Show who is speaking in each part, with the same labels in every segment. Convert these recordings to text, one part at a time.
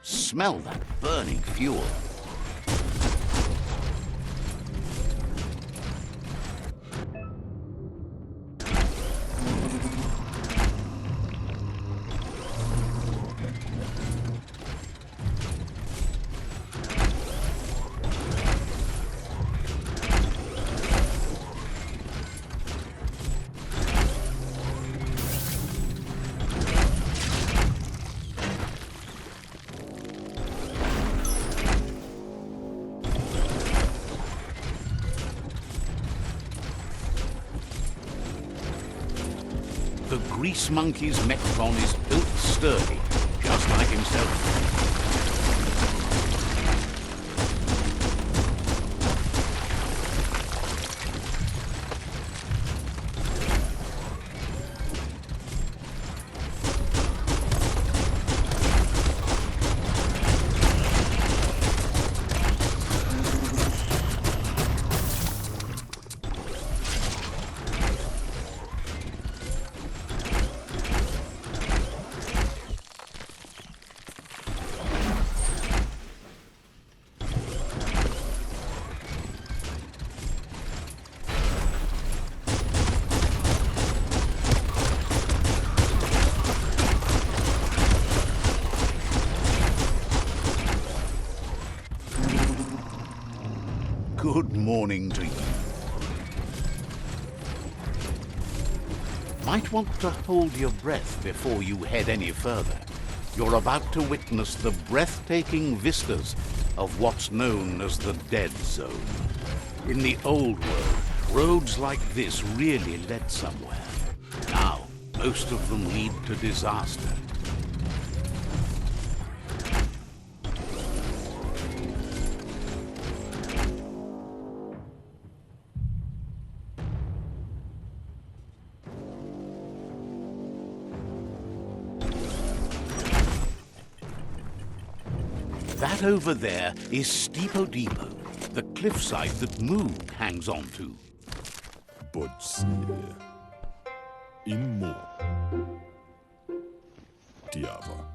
Speaker 1: Smell that burning fuel. The Grease Monkey's Metron is built sturdy, just like himself. Good morning to you. Might want to hold your breath before you head any further. You're about to witness the breathtaking vistas of what's known as the Dead Zone. In the old world, roads like this really led somewhere. Now, most of them lead to disaster. That over there is Steepo Depot, the cliffside that Moog hangs on to.
Speaker 2: Botsier. In Moog. Diava.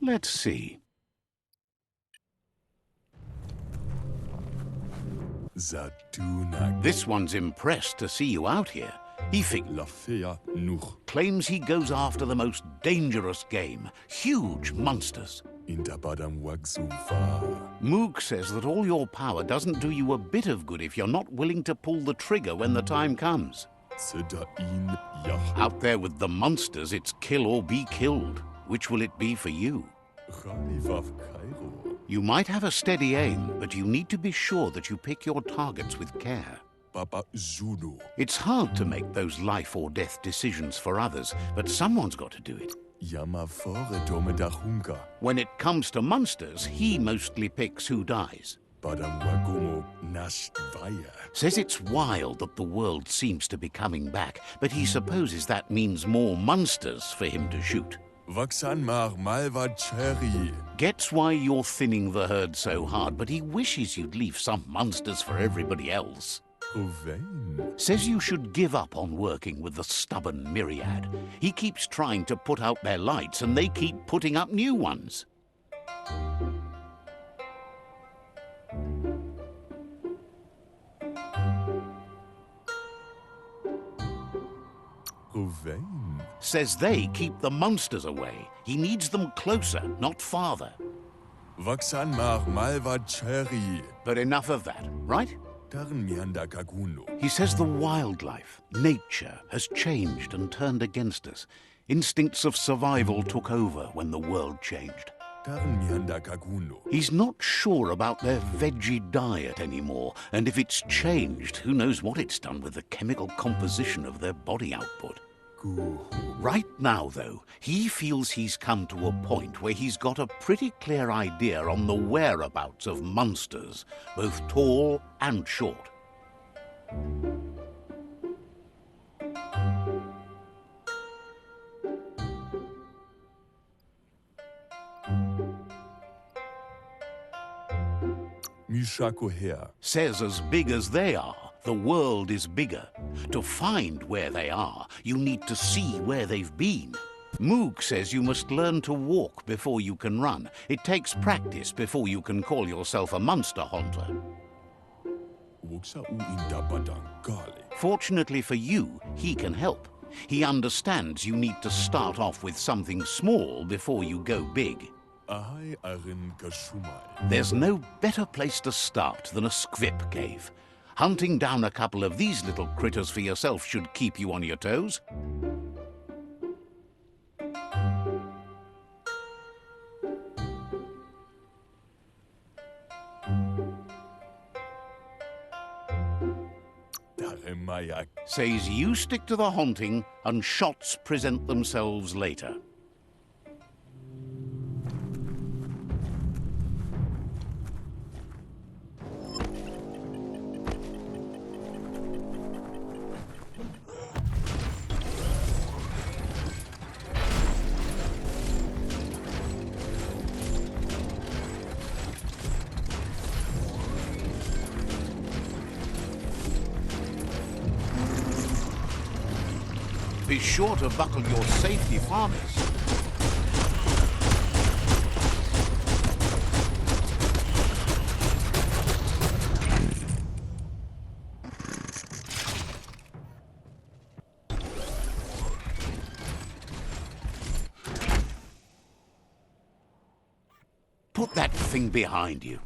Speaker 1: Let's see.
Speaker 2: Zatuna.
Speaker 1: This one's impressed to see you out here. He
Speaker 2: Lafea Nuch.
Speaker 1: claims he goes after the most dangerous game, huge monsters.
Speaker 2: Intabadam Wagsuva.
Speaker 1: Moog says that all your power doesn't do you a bit of good if you're not willing to pull the trigger when the time comes.
Speaker 2: Seda in Yach.
Speaker 1: Out there with the monsters, it's kill or be killed. Which will it be for you?
Speaker 2: Chalivav Cairo.
Speaker 1: You might have a steady aim, but you need to be sure that you pick your targets with care.
Speaker 2: Papa Zulu.
Speaker 1: It's hard to make those life or death decisions for others, but someone's got to do it.
Speaker 2: Yama fore dome da hunka.
Speaker 1: When it comes to monsters, he mostly picks who dies.
Speaker 2: Badam Wagumo Nash Vaya.
Speaker 1: Says it's wild that the world seems to be coming back, but he supposes that means more monsters for him to shoot.
Speaker 2: Vaksan mar malva cherry.
Speaker 1: Gets why you're thinning the herd so hard, but he wishes you'd leave some monsters for everybody else.
Speaker 2: Ruvain.
Speaker 1: Says you should give up on working with the stubborn myriad. He keeps trying to put out their lights, and they keep putting up new ones.
Speaker 2: Ruvain.
Speaker 1: Says they keep the monsters away. He needs them closer, not farther.
Speaker 2: Vaksan mar malva cherry.
Speaker 1: But enough of that, right?
Speaker 2: Darn mianda kaguno.
Speaker 1: He says the wildlife, nature, has changed and turned against us. Instincts of survival took over when the world changed.
Speaker 2: Darn mianda kaguno.
Speaker 1: He's not sure about their veggie diet anymore, and if it's changed, who knows what it's done with the chemical composition of their body output. Right now, though, he feels he's come to a point where he's got a pretty clear idea on the whereabouts of monsters, both tall and short.
Speaker 2: Mishako her.
Speaker 1: Says as big as they are, the world is bigger, To find where they are, you need to see where they've been. Moog says you must learn to walk before you can run. It takes practice before you can call yourself a monster hunter. Fortunately for you, he can help. He understands you need to start off with something small before you go big. There's no better place to start than a scrip cave. Hunting down a couple of these little critters for yourself should keep you on your toes. Says you stick to the hunting and shots present themselves later. Be sure to buckle your safety harness. Put that thing behind you.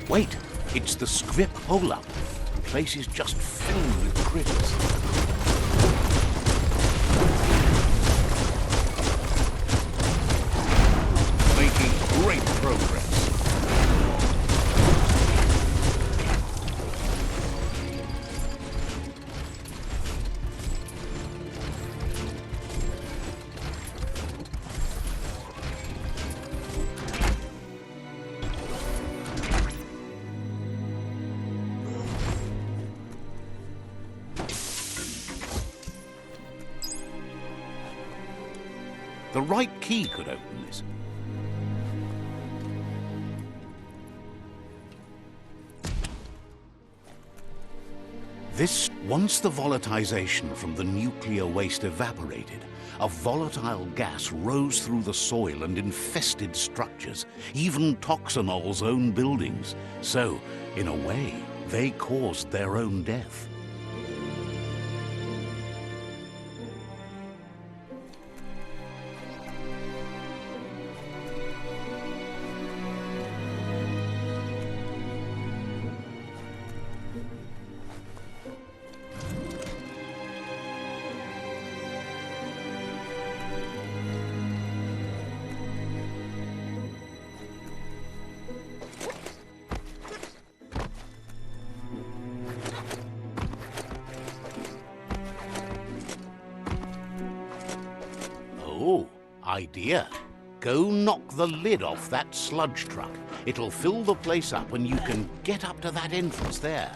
Speaker 1: Wait, it's the scrip hole-up. The place is just filled with critters. Making great progress. The right key could open this. Once the volatilization from the nuclear waste evaporated, a volatile gas rose through the soil and infested structures, even Toxanol's own buildings. So, in a way, they caused their own death. Oh, idea. Go knock the lid off that sludge truck. It'll fill the place up and you can get up to that entrance there.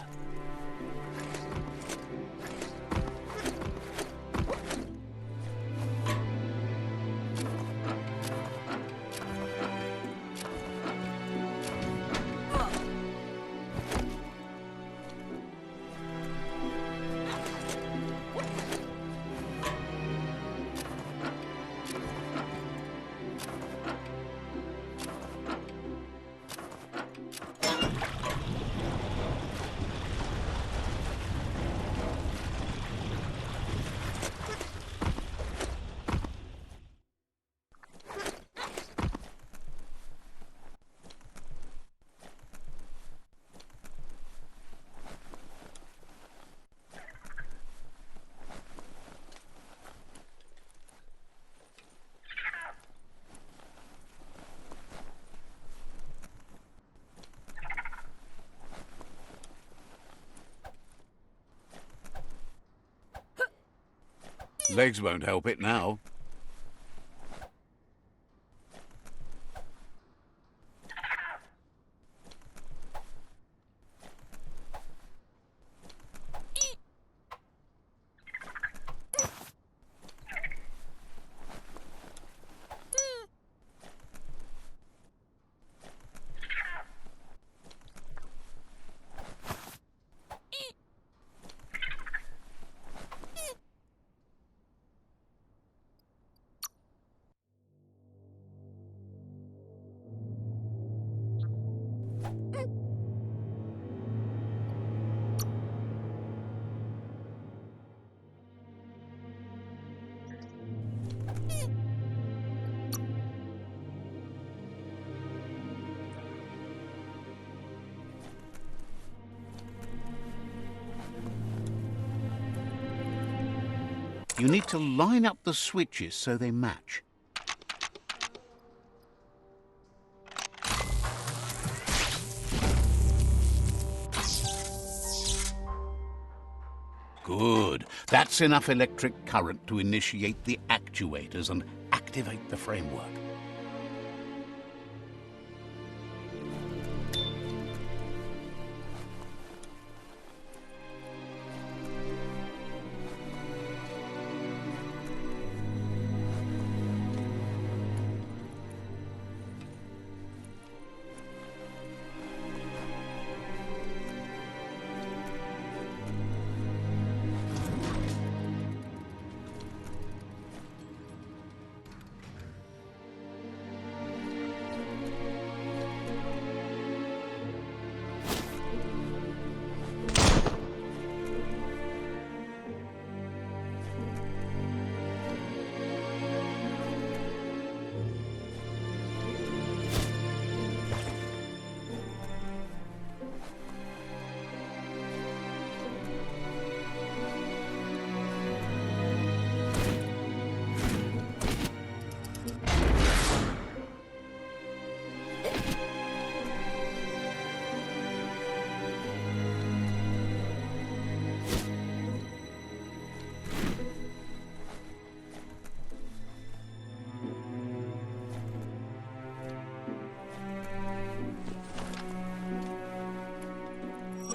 Speaker 1: Legs won't help it now. You need to line up the switches so they match. Good. That's enough electric current to initiate the actuators and activate the framework.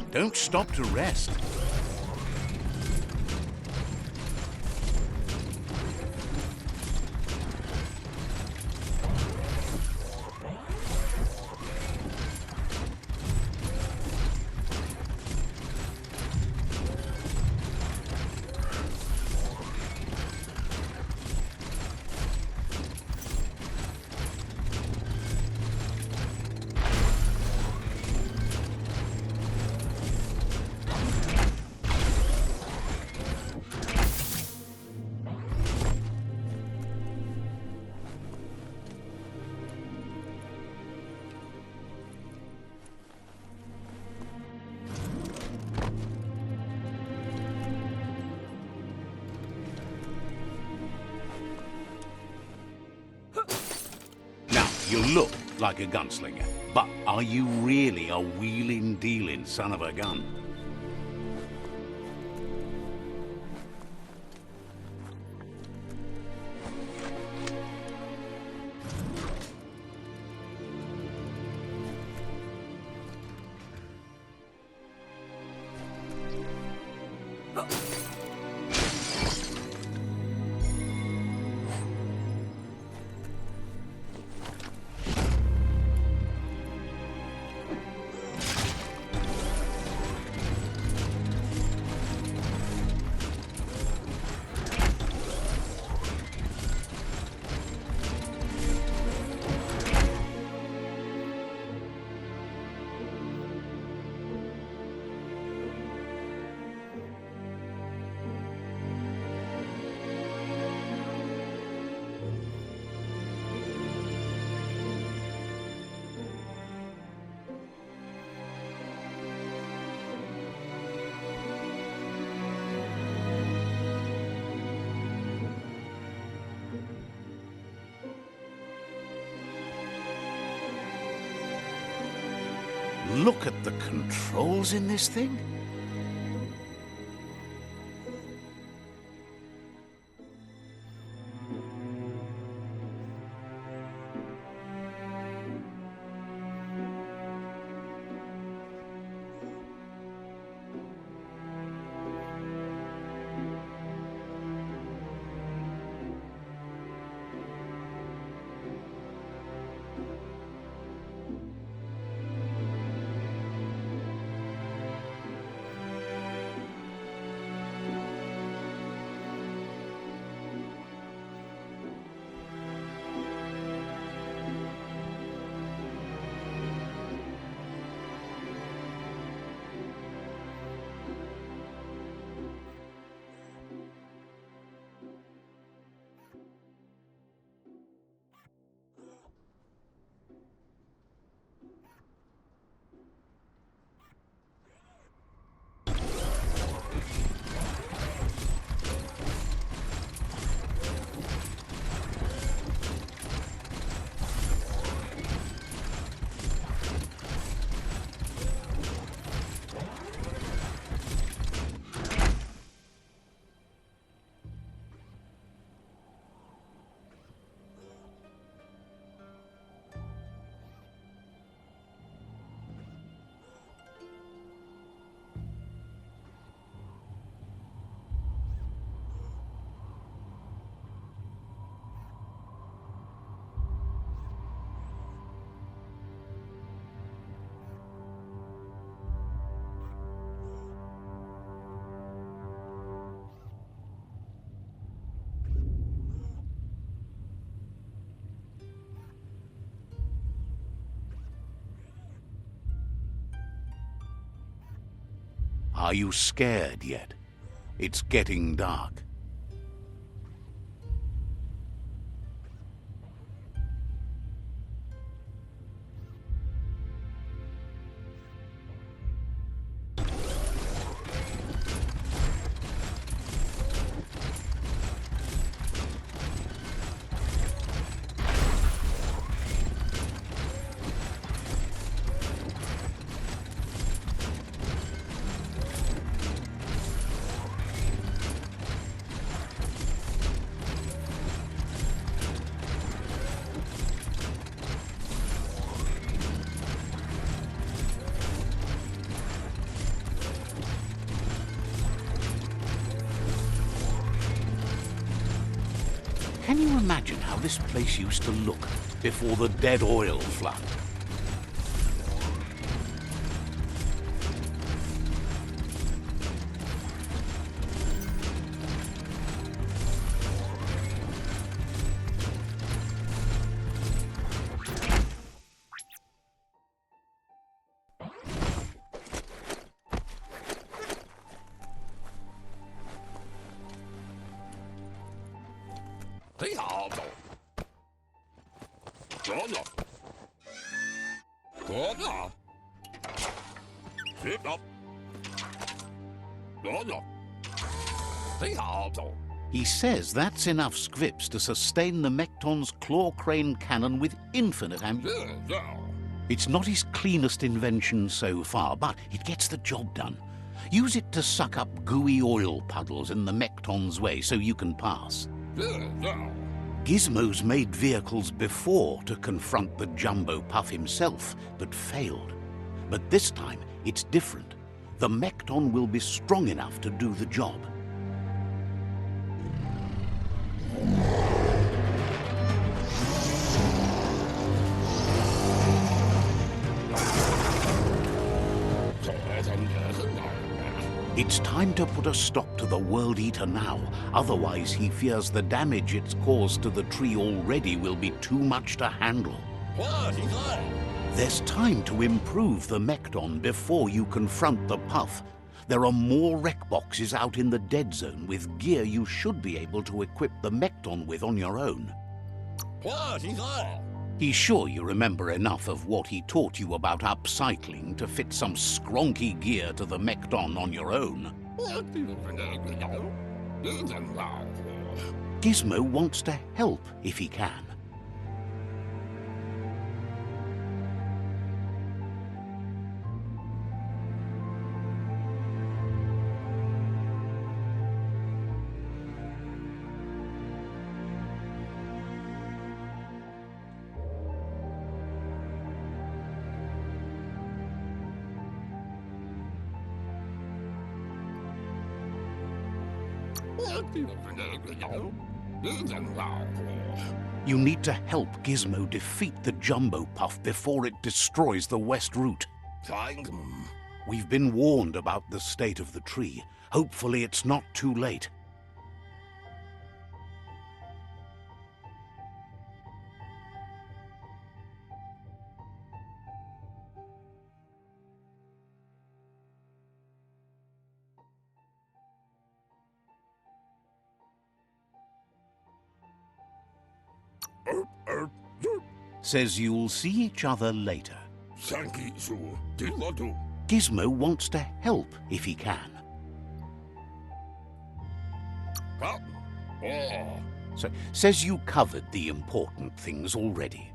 Speaker 1: Don't stop to rest. You look like a gunslinger, but are you really a wheeling, dealing son of a gun? Look at the controls in this thing. Are you scared yet? It's getting dark. Can you imagine how this place used to look before the dead oil flood? He says that's enough scripts to sustain the Mekton's claw crane cannon with infinite ammunition. It's not his cleanest invention so far, but it gets the job done. Use it to suck up gooey oil puddles in the Mekton's way so you can pass. Gizmo's made vehicles before to confront the Jumbo Puff himself, but failed. But this time, it's different. The Mekton will be strong enough to do the job. It's time to put a stop to the World Eater now. Otherwise, he fears the damage it's caused to the tree already will be too much to handle. There's time to improve the Mekton before you confront the Puff. There are more wreck boxes out in the dead zone with gear you should be able to equip the Mekton with on your own. He's sure you remember enough of what he taught you about upcycling to fit some skronky gear to the Mekton on your own. Gizmo wants to help if he can. You need to help Gizmo defeat the Jumbo Puff before it destroys the west route. We've been warned about the state of the tree. Hopefully it's not too late. Says you'll see each other later. Gizmo wants to help if he can. So, says you covered the important things already.